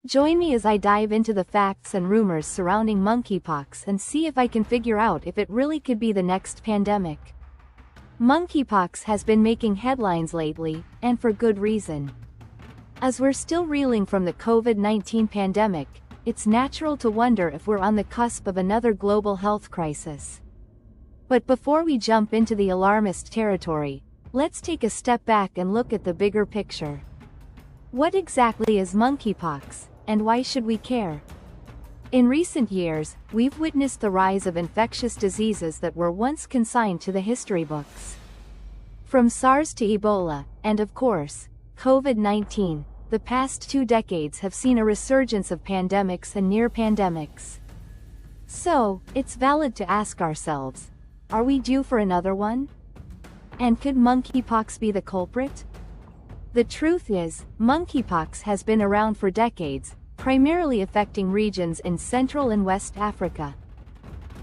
Join me as I dive into the facts and rumors surrounding monkeypox and see if I can figure out if it really could be the next pandemic. Monkeypox has been making headlines lately, and for good reason. As we're still reeling from the COVID-19 pandemic, it's natural to wonder if we're on the cusp of another global health crisis. But before we jump into the alarmist territory, let's take a step back and look at the bigger picture. What exactly is monkeypox, and why should we care? In recent years, we've witnessed the rise of infectious diseases that were once consigned to the history books. From SARS to Ebola, and of course, COVID-19, the past 2 decades have seen a resurgence of pandemics and near pandemics. So, it's valid to ask ourselves, are we due for another one? And could monkeypox be the culprit? The truth is, monkeypox has been around for decades, primarily affecting regions in Central and West Africa.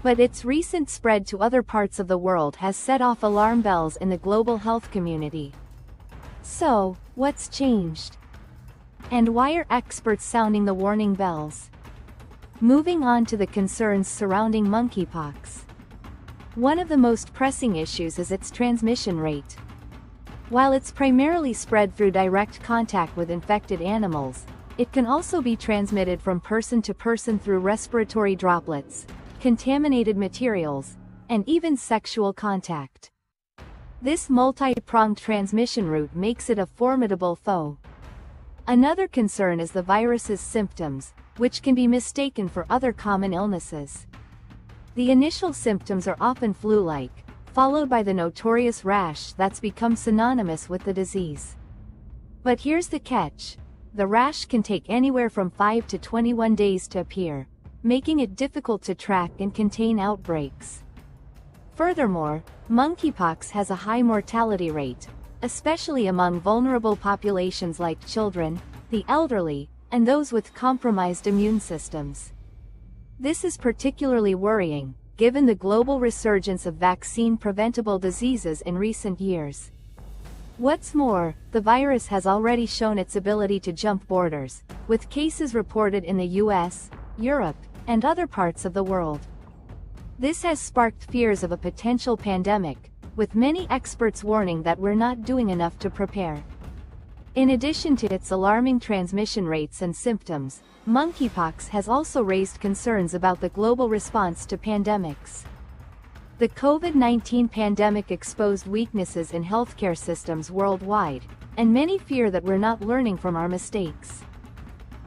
But its recent spread to other parts of the world has set off alarm bells in the global health community. So, what's changed? And why are experts sounding the warning bells? Moving on to the concerns surrounding monkeypox. One of the most pressing issues is its transmission rate. While it's primarily spread through direct contact with infected animals, it can also be transmitted from person to person through respiratory droplets, contaminated materials, and even sexual contact. This multi-pronged transmission route makes it a formidable foe. Another concern is the virus's symptoms, which can be mistaken for other common illnesses. The initial symptoms are often flu-like, followed by the notorious rash that's become synonymous with the disease. But here's the catch. The rash can take anywhere from 5 to 21 days to appear, making it difficult to track and contain outbreaks. Furthermore, monkeypox has a high mortality rate, especially among vulnerable populations like children, the elderly, and those with compromised immune systems. This is particularly worrying, given the global resurgence of vaccine-preventable diseases in recent years. What's more, the virus has already shown its ability to jump borders, with cases reported in the US, Europe, and other parts of the world. This has sparked fears of a potential pandemic, with many experts warning that we're not doing enough to prepare. In addition to its alarming transmission rates and symptoms, monkeypox has also raised concerns about the global response to pandemics. The COVID-19 pandemic exposed weaknesses in healthcare systems worldwide, and many fear that we're not learning from our mistakes.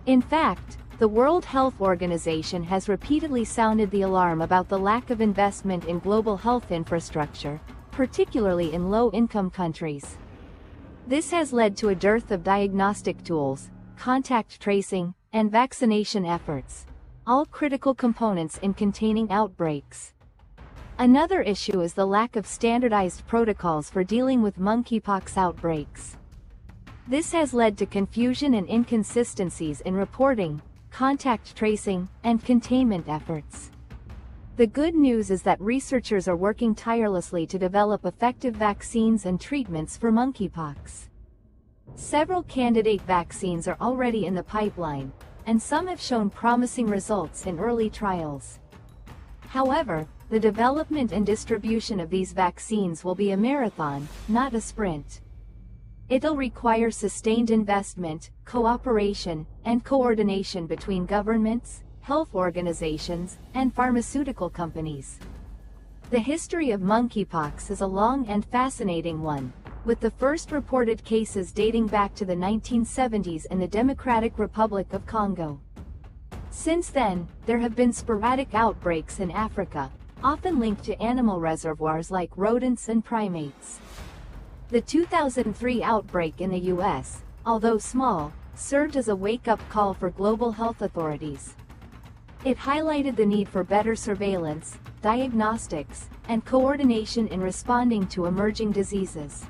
In fact, the World Health Organization has repeatedly sounded the alarm about the lack of investment in global health infrastructure, particularly in low-income countries. This has led to a dearth of diagnostic tools, contact tracing, and vaccination efforts, all critical components in containing outbreaks. Another issue is the lack of standardized protocols for dealing with monkeypox outbreaks. This has led to confusion and inconsistencies in reporting, contact tracing, and containment efforts. The good news is that researchers are working tirelessly to develop effective vaccines and treatments for monkeypox. Several candidate vaccines are already in the pipeline, and some have shown promising results in early trials. However, the development and distribution of these vaccines will be a marathon, not a sprint. It'll require sustained investment, cooperation, and coordination between governments, health organizations, and pharmaceutical companies. The history of monkeypox is a long and fascinating one, with the first reported cases dating back to the 1970s in the Democratic Republic of Congo. Since then, there have been sporadic outbreaks in Africa, often linked to animal reservoirs like rodents and primates. The 2003 outbreak in the US, although small, served as a wake-up call for global health authorities. It highlighted the need for better surveillance, diagnostics, and coordination in responding to emerging diseases.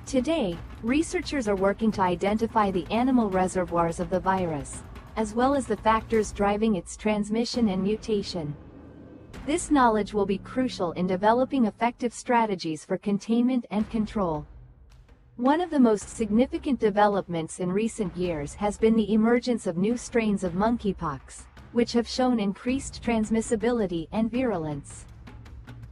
Today, researchers are working to identify the animal reservoirs of the virus, as well as the factors driving its transmission and mutation. This knowledge will be crucial in developing effective strategies for containment and control. One of the most significant developments in recent years has been the emergence of new strains of monkeypox, which have shown increased transmissibility and virulence.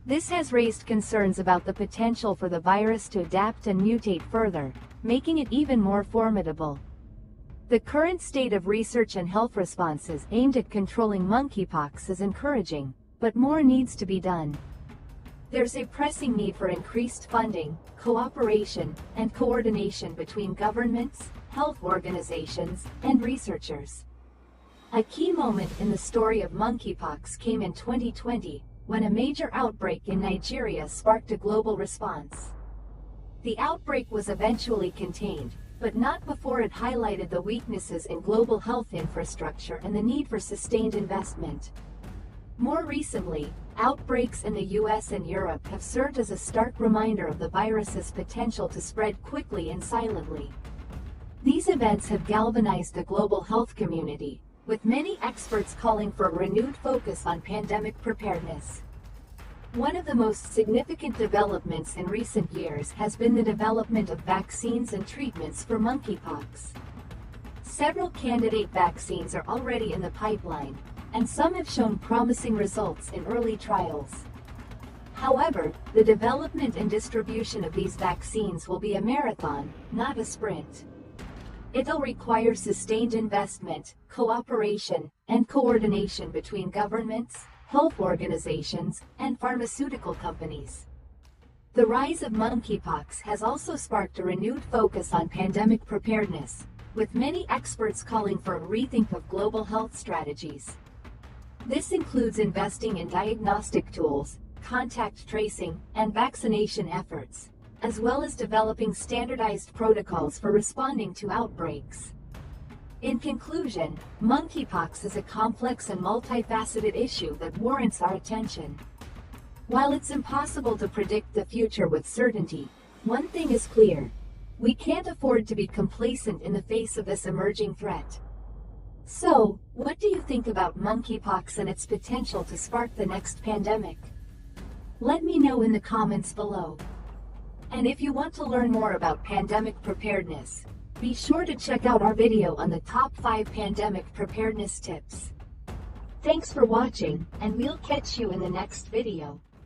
This has raised concerns about the potential for the virus to adapt and mutate further, making it even more formidable. The current state of research and health responses aimed at controlling monkeypox is encouraging, but more needs to be done. There's a pressing need for increased funding, cooperation, and coordination between governments, health organizations, and researchers. A key moment in the story of monkeypox came in 2020, when a major outbreak in Nigeria sparked a global response. The outbreak was eventually contained, but not before it highlighted the weaknesses in global health infrastructure and the need for sustained investment. More recently, outbreaks in the US and Europe have served as a stark reminder of the virus's potential to spread quickly and silently. These events have galvanized the global health community, with many experts calling for a renewed focus on pandemic preparedness. One of the most significant developments in recent years has been the development of vaccines and treatments for monkeypox. Several candidate vaccines are already in the pipeline, and some have shown promising results in early trials. However, the development and distribution of these vaccines will be a marathon, not a sprint. It'll require sustained investment, cooperation, and coordination between governments, health organizations, and pharmaceutical companies. The rise of monkeypox has also sparked a renewed focus on pandemic preparedness, with many experts calling for a rethink of global health strategies. This includes investing in diagnostic tools, contact tracing, and vaccination efforts, as well as developing standardized protocols for responding to outbreaks. In conclusion, monkeypox is a complex and multifaceted issue that warrants our attention. While it's impossible to predict the future with certainty, one thing is clear: we can't afford to be complacent in the face of this emerging threat. So, what do you think about monkeypox and its potential to spark the next pandemic? Let me know in the comments below. And if you want to learn more about pandemic preparedness, be sure to check out our video on the top 5 pandemic preparedness tips. Thanks for watching, and we'll catch you in the next video.